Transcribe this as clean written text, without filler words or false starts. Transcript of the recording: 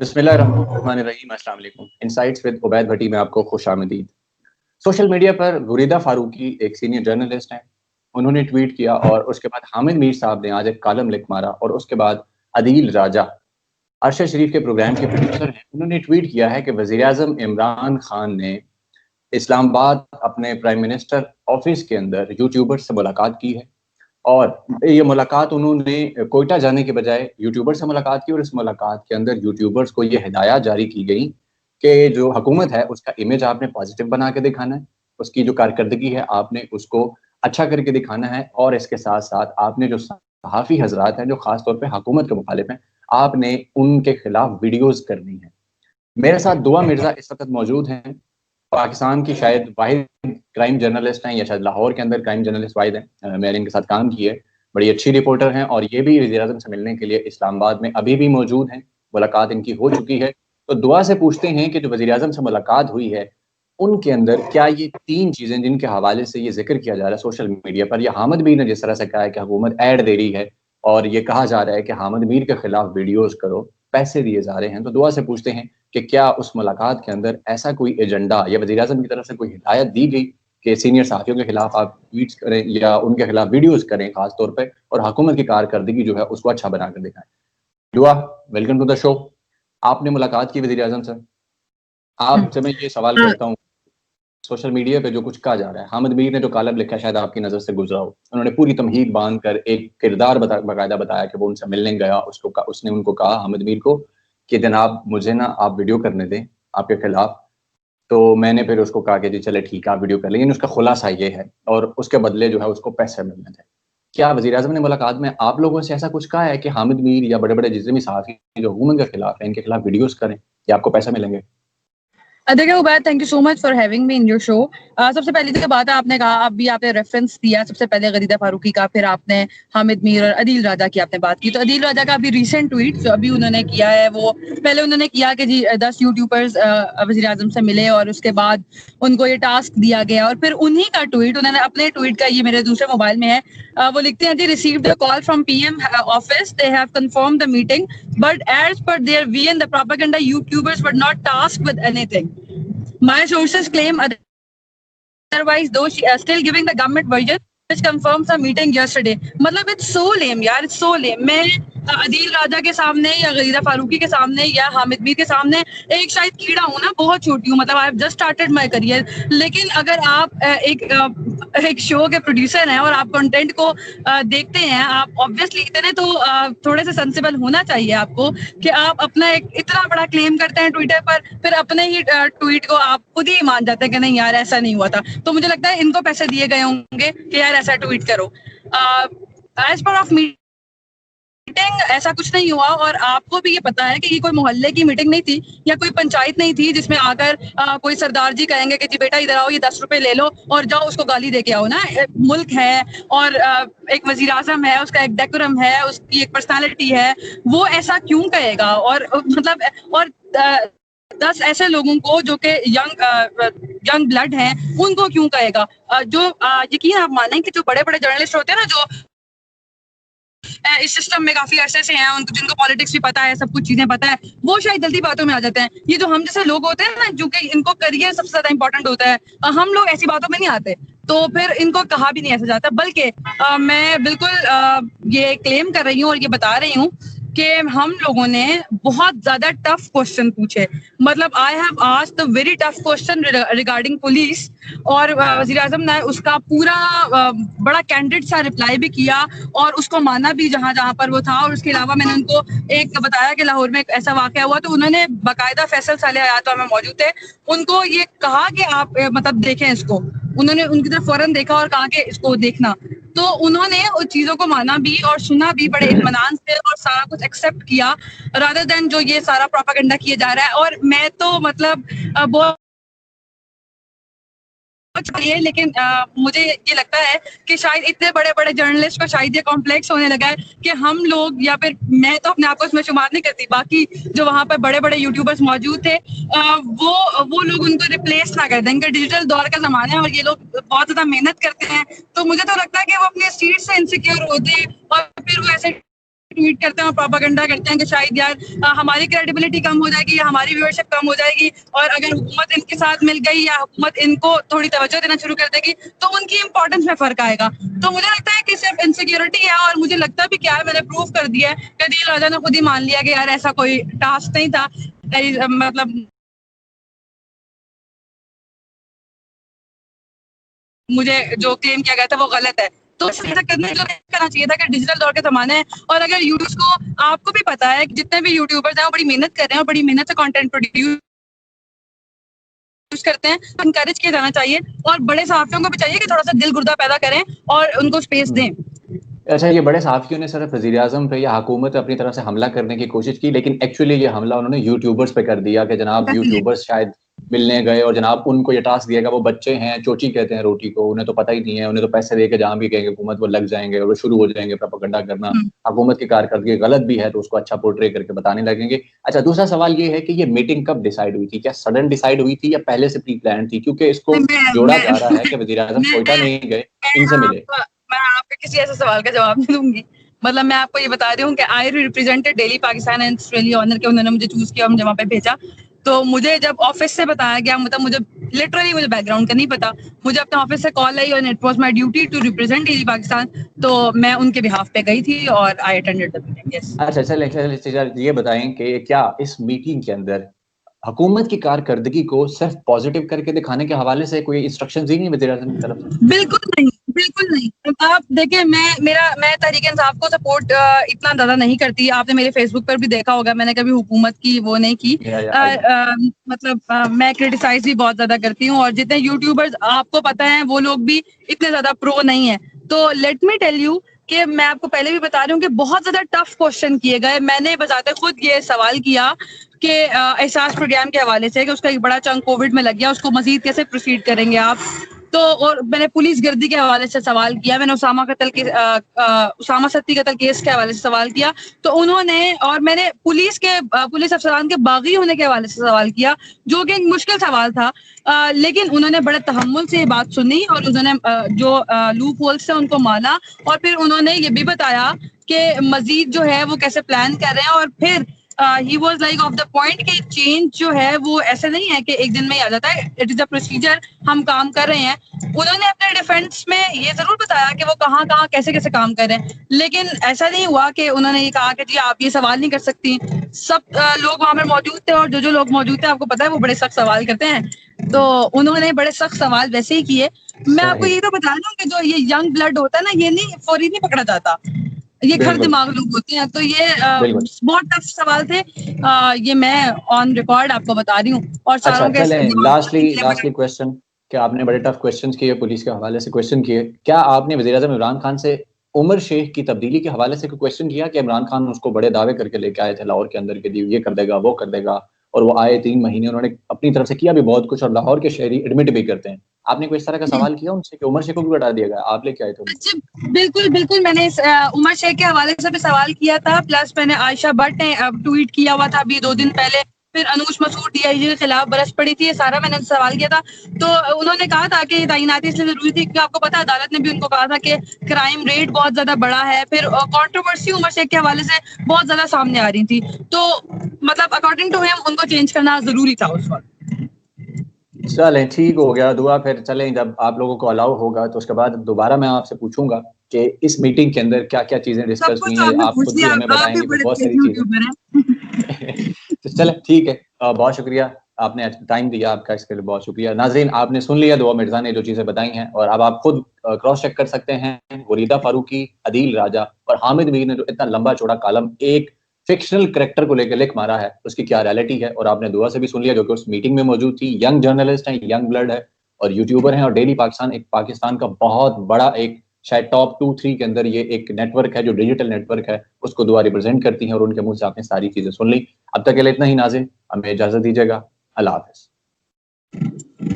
بسم اللہ الرحمن الرحیم. السلام علیکم. انسائٹس ود عبید بھٹی میں آپ کو خوش آمدید. سوشل میڈیا پر غریدہ فاروقی ایک سینئر جرنلسٹ ہیں. انہوں نے ٹویٹ کیا اور اس کے بعد حامد میر صاحب نے آج ایک کالم لکھ مارا اور اس کے بعد عدیل راجہ ارشد شریف کے پروگرام کے پروڈیوسر ہیں, انہوں نے ٹویٹ کیا ہے کہ وزیر اعظم عمران خان نے اسلام آباد اپنے پرائم منسٹر آفس کے اندر یوٹیوبر سے ملاقات کی ہے, اور یہ ملاقات انہوں نے کوئٹہ جانے کے بجائے یوٹیوبر سے ملاقات کی, اور اس ملاقات کے اندر یوٹیوبرز کو یہ ہدایات جاری کی گئی کہ جو حکومت ہے اس کا امیج آپ نے پازیٹیو بنا کے دکھانا ہے, اس کی جو کارکردگی ہے آپ نے اس کو اچھا کر کے دکھانا ہے, اور اس کے ساتھ ساتھ آپ نے جو صحافی حضرات ہیں جو خاص طور پہ حکومت کے مخالف ہیں آپ نے ان کے خلاف ویڈیوز کرنی ہیں. میرے ساتھ دعا مرزا اس وقت موجود ہیں, پاکستان کی شاید واحد کرائم جرنلسٹ ہیں, یا شاید لاہور کے اندر کرائم جرنلسٹ واحد ہیں. میں نے ان کے ساتھ کام کی ہے, بڑی اچھی رپورٹر ہیں, اور یہ بھی وزیر اعظم سے ملنے کے لیے اسلام آباد میں ابھی بھی موجود ہیں, ملاقات ان کی ہو چکی ہے. تو دعا سے پوچھتے ہیں کہ جو وزیر اعظم سے ملاقات ہوئی ہے ان کے اندر کیا یہ تین چیزیں جن کے حوالے سے یہ ذکر کیا جا رہا ہے سوشل میڈیا پر, یا حامد میر نے جس طرح سے کہا ہے کہ حکومت ایڈ دے رہی ہے اور یہ کہا جا رہا ہے کہ حامد میر کے خلاف ویڈیوز کرو, پیسے دیے جا رہے ہیں, تو دعا سے پوچھتے ہیں کہ کیا اس ملاقات کے اندر ایسا کوئی ایجنڈا یا وزیر اعظم کی طرف سے کوئی ہدایت دی گئی کہ سینئر صحافیوں کے خلاف آپ ٹویٹس کریں یا ان کے خلاف ویڈیوز کریں خاص طور پہ, اور حکومت کی کارکردگی جو ہے اس کو اچھا بنا کر دکھائیں. دعا, ویلکم ٹو دا شو. آپ نے ملاقات کی وزیر اعظم سے, آپ سے میں یہ سوال کرتا ہوں, سوشل میڈیا پہ جو کچھ کہا جا رہا ہے, حامد میر نے جو کالم لکھا شاید آپ کی نظر سے گزرا ہو, انہوں نے پوری تمہید باندھ کر ایک کردار باقاعدہ بتایا کہ وہ ان سے ملنے گیا, اس نے ان کو کہا حامد میر کو کہ جناب مجھے نا آپ ویڈیو کرنے دیں آپ کے خلاف, تو میں نے پھر اس کو کہا کہ جی چلے ٹھیک ہے آپ ویڈیو کر لیں, اس کا خلاصہ یہ ہے, اور اس کے بدلے جو ہے اس کو پیسے ملنے تھے. کیا وزیر اعظم نے ملاقات میں آپ لوگوں سے ایسا کچھ کہا ہے کہ حامد میر یا بڑے بڑے جتنے بھی صحافی جو حکومت کے خلاف ہیں ان کے خلاف ویڈیوز کریں کہ آپ کو پیسے ملیں گے؟ دیکھیے Ubaid, thank you so much for having me in your show. سب سے پہلی جو بات ہے آپ نے کہا, آپ نے ریفرنس دیا سب سے پہلے غریدہ فاروقی کا, پھر آپ نے حامد میر اور عدیل راجہ کی آپ نے بات کی. تو عدیل راجہ کا ابھی ریسنٹ ٹویٹ جو ابھی انہوں نے کیا ہے, وہ پہلے انہوں نے کیا کہ جی 10 یوٹیوبرز وزیر اعظم سے ملے اور اس کے بعد ان کو یہ ٹاسک دیا گیا, اور پھر انہی کا ٹویٹ انہوں نے اپنے ٹویٹ کا, یہ میرے دوسرے موبائل میں ہے, وہ لکھتے ہیں جی received a call from P M office, they have confirm the meeting but as per their we and the propaganda YouTubers were not task with anything. My sources claim otherwise, though she is still giving the government version which confirms the meeting yesterday. مطلب it's so lame یار, it's so lame. میں عدیل راجہ کے سامنے یا غریدہ فاروقی کے سامنے یا حامد میر کے سامنے ایک شاید کیڑا ہوں نا, بہت چھوٹی ہوں, مطلب I have just started my career. لیکن اگر آپ ایک شو کے پروڈیوسر ہیں اور آپ کنٹینٹ کو دیکھتے ہیں, آپ obviously اتنے تو تھوڑے سے سینسیبل ہونا چاہیے آپ کو کہ آپ اپنا ایک اتنا بڑا کلیم کرتے ہیں ٹویٹر پر, پھر اپنے ہی ٹویٹ کو آپ خود ہی مان جاتے ہیں کہ نہیں یار ایسا نہیں ہوا تھا. تو مجھے لگتا ہے ان کو پیسے دیے گئے ہوں گے کہ یار ایسا ٹویٹ کرو. ایز پر آف میٹنگ ایسا کچھ نہیں ہوا, اور آپ کو بھی یہ پتا ہے کہ یہ کوئی محلے کی میٹنگ نہیں تھی یا کوئی پنچایت نہیں تھی جس میں آ کر کوئی سردار جی کہیں گے کہ جی بیٹا ادھر آؤ, یہ 10 روپے لے لو اور جاؤ اس کو گالی دے کے آؤ نا. ملک ہے اور ایک وزیر اعظم ہے, اس کا ایک ڈیکورم ہے, اس کی ایک پرسنالٹی ہے, وہ ایسا کیوں کہے گا؟ اور مطلب اور 10 ایسے لوگوں کو جو کہ ینگ بلڈ ہیں ان کو کیوں کہے گا؟ جو یقین آپ مانیں کہ جو بڑے بڑے جرنلسٹ ہوتے ہیں نا, جو اس سسٹم میں کافی عرصے سے ہیں, جن کو پالیٹکس بھی پتا ہے, سب کچھ چیزیں پتا ہے, وہ شاید جلدی باتوں میں آ جاتے ہیں. یہ جو ہم جیسے لوگ ہوتے ہیں نا, جو کہ ان کو کریئر سب سے زیادہ امپورٹنٹ ہوتا ہے, ہم لوگ ایسی باتوں میں نہیں آتے, تو پھر ان کو کہا بھی نہیں ایسا جاتا. بلکہ میں بالکل یہ کلیم کر رہی ہوں اور یہ بتا رہی ہوں کہ ہم لوگوں نے بہت زیادہ ٹف کوشچن پوچھے. مطلب I have asked a very tough question regarding police, اور وزیر اعظم نے اس کا پورا بڑا کینڈیڈ سا رپلائی بھی کیا اور اس کو مانا بھی جہاں جہاں پر وہ تھا. اور اس کے علاوہ میں نے ان کو ایک بتایا کہ لاہور میں ایک ایسا واقعہ ہوا, تو انہوں نے باقاعدہ فیصل صالح حیات میں موجود تھے, ان کو یہ کہا کہ آپ مطلب دیکھیں اس کو. انہوں نے ان کی طرف فوراً دیکھا اور کہا کہ اس کو دیکھنا. تو انہوں نے ان چیزوں کو مانا بھی اور سنا بھی بڑے اطمینان سے, اور سارا کچھ ایکسیپٹ کیا رادر دین جو یہ سارا پروپیگنڈا کیا جا رہا ہے. اور میں تو مطلب بہت چاہیے, لیکن مجھے یہ لگتا ہے کہ شاید اتنے بڑے بڑے جرنلسٹ کو شاید یہ کمپلیکس ہونے لگا ہے کہ ہم لوگ, یا پھر میں تو اپنے آپ کو اس میں شمار نہیں کرتی, باقی جو وہاں پر بڑے بڑے یوٹیوبرز موجود تھے وہ لوگ ان کو ریپلیس نہ کر دیں. کہ ڈیجیٹل دور کا زمانہ ہے اور یہ لوگ بہت زیادہ محنت کرتے ہیں, تو مجھے تو لگتا ہے کہ وہ اپنے سیٹ سے انسیکیور ہوتے ہیں اور پھر وہ ایسے ٹویٹ کرتے ہیں اور پروپیگنڈا کرتے ہیں کہ شاید یار ہماری کریڈیبلٹی کم ہو جائے گی یا ہماری ویورشپ کم ہو جائے گی، اور اگر حکومت ان کے ساتھ مل گئی یا حکومت ان کو تھوڑی توجہ دینا شروع کر دے گی تو ان کی امپورٹنس میں فرق آئے گا. تو مجھے لگتا ہے کہ صرف انسیکیورٹی ہے، اور مجھے لگتا بھی کیا ہے، میں نے پروف کر دیا ہے کہ عدیل راجہ نے خود ہی مان لیا کہ یار ایسا کوئی ٹاسک نہیں تھا. مطلب مجھے جو کلیم کیا گیا تھا وہ غلط ہے. تو ایسا کرنا چاہیے تھا کہ ڈیجیٹل دور کے زمانے ہیں، اور اگر یوٹیوبرز کو، آپ کو بھی پتا ہے کہ جتنے بھی یوٹیوبرز ہیں وہ بڑی محنت کر رہے ہیں اور بڑی محنت سے کنٹینٹ پروڈیوس کرتے ہیں، انکریج کیا جانا چاہیے، اور بڑے صحافیوں کو بھی چاہیے کہ تھوڑا سا دل گردہ پیدا کریں اور ان کو اسپیس دیں. اچھا، یہ بڑے صحافیوں نے صرف وزیر اعظم پہ یا حکومت اپنی طرف سے حملہ کرنے کی کوشش کی، لیکن ایکچولی یہ حملہ انہوں نے یوٹیوبرز پہ کر دیا کہ جناب یوٹیوبرز شاید ملنے گئے اور جناب ان کو یہ ٹاسک دیا گیا. وہ بچے ہیں، چوچی کہتے ہیں روٹی کو، انہیں تو پتہ ہی نہیں ہے، انہیں تو پیسے دے کے جہاں بھی کہیں گے حکومت وہ لگ جائیں گے اور وہ شروع ہو جائیں گے پروپیگنڈا کرنا. حکومت کی کارکردگی غلط بھی ہے تو اس کو اچھا پورٹری کر کے بتانے لگیں گے. اچھا، دوسرا سوال یہ ہے کہ یہ میٹنگ کب ڈیسائیڈ ہوئی تھی؟ کیا سڈن ڈیسائیڈ ہوئی تھی یا پہلے سے پری پلان تھی؟ کیونکہ اس کو جوڑا جا رہا ہے کہ وزیر اعظم کوئٹہ نہیں گئے، ان سے ملے. میں آپ کے کسی ایسے سوال کا جواب نہیں دوں گی. مطلب میں آپ کو یہ بتا رہی ہوں کہ I represented Daily Pakistan and Australia honour کے انہوں نے مجھے چوز کیا اور مجھے وہاں پہ بھیجا. تو مجھے جب آفس سے بتایا گیا، مطلب مجھے لٹرلی مجھے بیک گراؤنڈ کا نہیں پتا، مجھے اپنے آفس سے کال آئی اور it was my duty to represent Daily Pakistan. تو میں ان کے بہاف پہ گئی تھی اور آئی اٹینڈڈ دی میٹنگ. یس. اچھا چلیں یہ بتائیں کہ کیا اس میٹنگ کے اندر حکومت کی کارکردگی کو صرف پازیٹیو کر کے دکھانے کے حوالے سے کوئی انسٹرکشنز دی نہیں وزیر اعظم کی طرف سے؟ بالکل نہیں، بالکل نہیں. آپ دیکھیں، میں تحریک انصاف کو سپورٹ اتنا زیادہ نہیں کرتی. آپ نے میرے فیس بک پر بھی دیکھا ہوگا، میں نے کبھی حکومت کی وہ نہیں کی. مطلب میں کرٹیسائز بھی بہت زیادہ کرتی ہوں، اور جتنے یوٹیوبرز آپ کو پتہ ہیں وہ لوگ بھی اتنے زیادہ پرو نہیں ہیں. تو لیٹ می ٹیل یو کہ میں آپ کو پہلے بھی بتا رہی ہوں کہ بہت زیادہ ٹف کوشچن کیے گئے. میں نے بذات خود یہ سوال کیا کہ احساس پروگرام کے حوالے سے کہ اس کا ایک بڑا چنک کووڈ میں لگ گیا، اس کو مزید کیسے پروسیڈ کریں گے آپ. تو اور میں نے پولیس گردی کے حوالے سے سوال کیا، میں نے اسامہ ستی قتل کیس کے حوالے سے سوال کیا. تو انہوں نے، اور میں نے پولیس افسران کے باغی ہونے کے حوالے سے سوال کیا، جو کہ ایک مشکل سوال تھا. لیکن انہوں نے بڑے تحمل سے یہ بات سنی اور انہوں نے جو لوپ ہولز سے ان کو مانا، اور پھر انہوں نے یہ بھی بتایا کہ مزید جو ہے وہ کیسے پلان کر رہے ہیں. اور پھر he was like of the point کہ چینج جو ہے وہ ایسے نہیں ہے کہ ایک دن میں ہی آ جاتا ہے، اٹ از اے پروسیجر، ہم کام کر رہے ہیں. انہوں نے اپنے ڈیفینس میں یہ ضرور بتایا کہ وہ کہاں کیسے کام کر رہے ہیں، لیکن ایسا نہیں ہوا کہ انہوں نے یہ کہا کہ جی آپ یہ سوال نہیں کر سکتی. سب لوگ وہاں پہ موجود تھے، اور جو لوگ موجود تھے آپ کو پتا ہے وہ بڑے سخت سوال کرتے ہیں. تو انہوں نے بڑے سخت سوال ویسے ہی کیے. میں آپ کو یہ تو بتا دوں کہ جو یہ ینگ بلڈ ہوتا ہے نا، یہ نہیں فوری نہیں پکڑا جاتا، یہ گھر دماغ لوگ ہوتے ہیں. تو یہ بہت ٹف سوال تھے، یہ میں آن ریکارڈ آپ کو بتا رہی ہوں. اور اچھا چلیں، لاسٹلی کوسچن کہ آپ نے بڑے ٹف کوسچنز کیے، پولیس کے حوالے سے کوسچن کیے، کیا آپ نے وزیر اعظم عمران خان سے عمر شیخ کی تبدیلی کے حوالے سے کوئی کوسچن کیا کہ عمران خان اس کو بڑے دعوے کر کے لے کے آئے تھے لاہور کے اندر کے یہ کر دے گا وہ کر دے گا، اور وہ آئے 3 مہینے انہوں نے اپنی طرف سے کیا بھی بہت کچھ، اور لاہور کے شہری ایڈمٹ بھی کرتے ہیں. آپ نے کوئی اس طرح کا سوال کیا ان سے کہ عمر شیخ کو بھی بتا دیا گیا آپ لے کے آئے تھے؟ بالکل میں نے عمر شیخ کے حوالے سے بھی سوال کیا تھا، پلس میں نے عائشہ بٹ نے ٹویٹ کیا ہوا تھا ابھی 2 دن پہلے، پھر انوش مسعود ڈی آئی جی کے خلاف برس پڑی تھی، یہ سارا میں نے سوال کیا تھا. تو انہوں نے کہا تھا کہ یہ تعیناتی اس لیے ضروری تھی کیونکہ آپ کو پتا عدالت نے بھی ان کو کہا تھا کہ کرائم ریٹ بہت زیادہ بڑا ہے. پھر کنٹروورسی عمر شیخ کے حوالے سے بہت زیادہ سامنے آ رہی تھی، تو مطلب اکارڈنگ ٹو ہم ان کو چینج کرنا ضروری تھا اس وقت. چلیں ٹھیک ہو گیا، دعا پھر چلیں جب آپ لوگوں کو الاؤ ہوگا تو اس کے بعد دوبارہ میں آپ سے پوچھوں گا کہ اس میٹنگ کے اندر کیا کیا چیزیں ڈسکس ہوئی ہیں. آپ خود بھی ہمیں بتائیں گے کہ بہت ساری چیزیں. چلیں ٹھیک ہے، بہت شکریہ، آپ نے ٹائم دیا، آپ کا اس کے لیے بہت شکریہ. ناظرین آپ نے سن لیا دعا مرزا نے جو چیزیں بتائی ہیں، اور اب آپ خود کراس چیک کر سکتے ہیں غریدہ فاروقی، عدیل راجہ اور حامد میر نے جو اتنا لمبا چوڑا کالم ایک فکشنل کریکٹر کو لے کے لکھ مارا ہے اس کی کیا ریالٹی ہے. اور آپ نے دعا سے بھی سن لیا جو کہ اس میٹنگ میں موجود تھی. ینگ جرنلسٹ ہیں، ینگ بلڈ ہے اور یوٹیوبر ہیں، اور ڈیلی پاکستان ایک پاکستان کا بہت بڑا ایک شاید ٹاپ 2-3 کے اندر یہ ایک نیٹ ورک ہے جو ڈیجیٹل نیٹ ورک ہے، اس کو دعا ریپرزینٹ کرتی ہیں، اور ان کے منہ سے آپ نے ساری چیزیں سن لی. اب تک کے لیے اتنا ہی ناظرین، ہمیں اجازت دیجیے گا، اللہ حافظ.